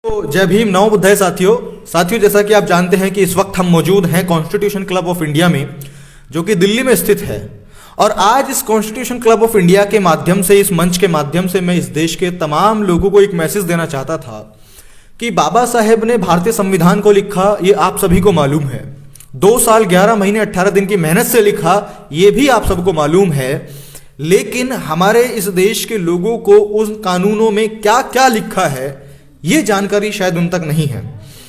तो जय भीम नमो बुद्धाय साथियों जैसा कि आप जानते हैं कि इस वक्त हम मौजूद हैं कॉन्स्टिट्यूशन क्लब ऑफ इंडिया में, जो कि दिल्ली में स्थित है। और आज इस कॉन्स्टिट्यूशन क्लब ऑफ इंडिया के माध्यम से, इस मंच के माध्यम से मैं इस देश के तमाम लोगों को एक मैसेज देना चाहता था कि बाबा साहेब ने भारतीय संविधान को लिखा, ये आप सभी को मालूम है। 2 साल 11 महीने 18 दिन की मेहनत से लिखा, ये भी आप सबको मालूम है। लेकिन हमारे इस देश के लोगों को उन कानूनों में क्या क्या लिखा है, ये जानकारी शायद उन तक नहीं है।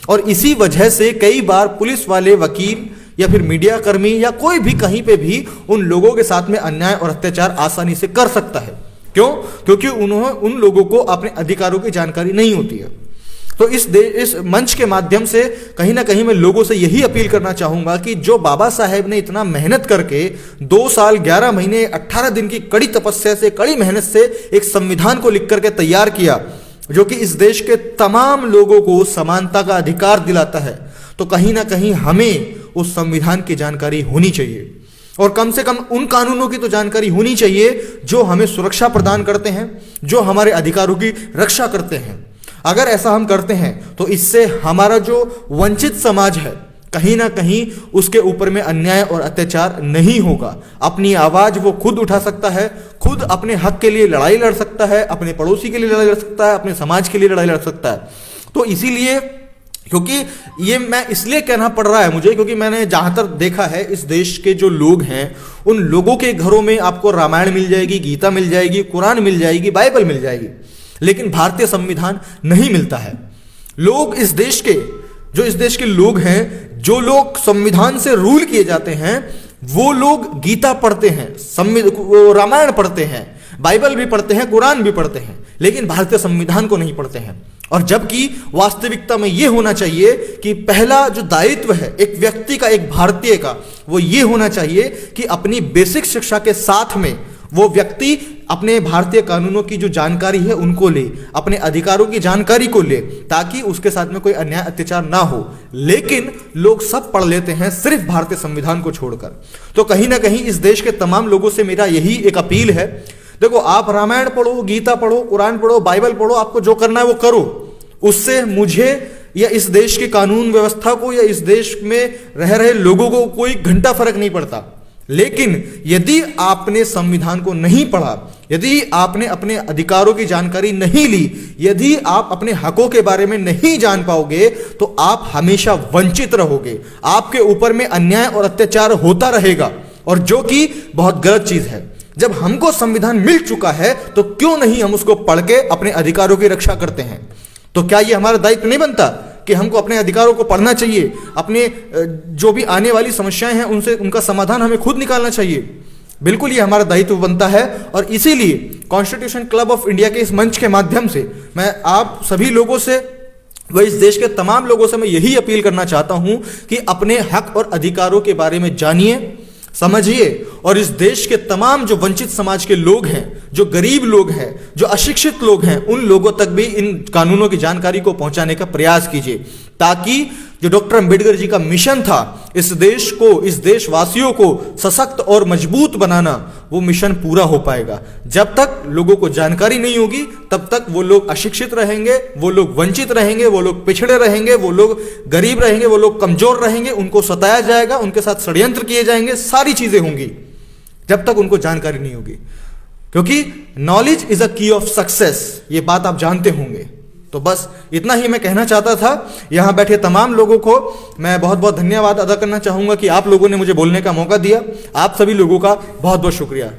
और इसी वजह से कई बार पुलिस वाले, वकील या फिर मीडिया कर्मी या कोई भी कहीं पे भी उन लोगों के साथ में अन्याय और अत्याचार आसानी से कर सकता है। क्यों? क्योंकि उन लोगों को अपने अधिकारों की जानकारी नहीं होती है। तो इस मंच के माध्यम से कहीं ना कहीं मैं लोगों से यही अपील करना चाहूंगा कि जो बाबा साहेब ने इतना मेहनत करके 2 साल 11 महीने 18 दिन की कड़ी तपस्या से, कड़ी मेहनत से एक संविधान को लिख करके तैयार किया, जो कि इस देश के तमाम लोगों को समानता का अधिकार दिलाता है, तो कहीं ना कहीं हमें उस संविधान की जानकारी होनी चाहिए। और कम से कम उन कानूनों की तो जानकारी होनी चाहिए जो हमें सुरक्षा प्रदान करते हैं, जो हमारे अधिकारों की रक्षा करते हैं। अगर ऐसा हम करते हैं तो इससे हमारा जो वंचित समाज है, कहीं ना कहीं उसके ऊपर में अन्याय और अत्याचार नहीं होगा। अपनी आवाज वो खुद उठा सकता है, खुद अपने हक के लिए लड़ाई लड़ सकता है, अपने पड़ोसी के लिए लड़ाई लड़ सकता है, अपने समाज के लिए लड़ाई लड़ सकता है। तो इसीलिए, क्योंकि ये मैं इसलिए कहना पड़ रहा है मुझे, क्योंकि मैंने जहां तक देखा है इस देश के जो लोग हैं, उन लोगों के घरों में आपको रामायण मिल जाएगी, गीता मिल जाएगी, कुरान मिल जाएगी, बाइबल मिल जाएगी, लेकिन भारतीय संविधान नहीं मिलता है। लोग इस देश के लोग हैं, जो लोग संविधान से रूल किए जाते हैं, वो लोग गीता पढ़ते हैं, रामायण पढ़ते हैं, बाइबल भी पढ़ते हैं, कुरान भी पढ़ते हैं, लेकिन भारतीय संविधान को नहीं पढ़ते हैं। और जबकि वास्तविकता में यह होना चाहिए कि पहला जो दायित्व है एक व्यक्ति का, एक भारतीय का, वो ये होना चाहिए कि अपनी बेसिक शिक्षा के साथ में वो व्यक्ति अपने भारतीय कानूनों की जो जानकारी है उनको ले, अपने अधिकारों की जानकारी को ले, ताकि उसके साथ में कोई अन्याय अत्याचार ना हो। लेकिन लोग सब पढ़ लेते हैं, सिर्फ भारतीय संविधान को छोड़कर। तो कहीं ना कहीं इस देश के तमाम लोगों से मेरा यही एक अपील है, देखो, आप रामायण पढ़ो, गीता पढ़ो, कुरान पढ़ो, बाइबल पढ़ो, आपको जो करना है वो करो। उससे मुझे या इस देश की कानून व्यवस्था को या इस देश में रह रहे लोगों को कोई घंटा फर्क नहीं पड़ता। लेकिन यदि आपने संविधान को नहीं पढ़ा, यदि आपने अपने अधिकारों की जानकारी नहीं ली, यदि आप अपने हकों के बारे में नहीं जान पाओगे, तो आप हमेशा वंचित रहोगे, आपके ऊपर में अन्याय और अत्याचार होता रहेगा, और जो कि बहुत गलत चीज है। जब हमको संविधान मिल चुका है तो क्यों नहीं हम उसको पढ़ के अपने अधिकारों की रक्षा करते हैं? तो क्या ये हमारा दायित्व नहीं बनता कि हमको अपने अधिकारों को पढ़ना चाहिए, अपने जो भी आने वाली समस्याएं हैं उनका समाधान हमें खुद निकालना चाहिए? बिल्कुल ये हमारा दायित्व बनता है। और इसीलिए कॉन्स्टिट्यूशन क्लब ऑफ इंडिया के इस मंच के माध्यम से मैं आप सभी लोगों से, वह इस देश के तमाम लोगों से मैं यही अपील करना चाहता हूं कि अपने हक और अधिकारों के बारे में जानिए, समझिए, और इस देश के तमाम जो वंचित समाज के लोग हैं, जो गरीब लोग हैं, जो अशिक्षित लोग हैं, उन लोगों तक भी इन कानूनों की जानकारी को पहुंचाने का प्रयास कीजिए, ताकि जो डॉक्टर अंबेडकर जी का मिशन था, इस देश को, इस देशवासियों को सशक्त और मजबूत बनाना, वो मिशन पूरा हो पाएगा। जब तक लोगों को जानकारी नहीं होगी, तब तक वो लोग अशिक्षित रहेंगे, वो लोग वंचित रहेंगे, वो लोग पिछड़े रहेंगे, वो लोग गरीब रहेंगे, वो लोग कमजोर रहेंगे, उनको सताया जाएगा, उनके साथ षड्यंत्र किए जाएंगे, सारी चीजें होंगी, जब तक उनको जानकारी नहीं होगी। क्योंकि नॉलेज इज अ की ऑफ सक्सेस, ये बात आप जानते होंगे। तो बस इतना ही मैं कहना चाहता था। यहां बैठे तमाम लोगों को मैं बहुत बहुत धन्यवाद अदा करना चाहूंगा कि आप लोगों ने मुझे बोलने का मौका दिया। आप सभी लोगों का बहुत बहुत शुक्रिया।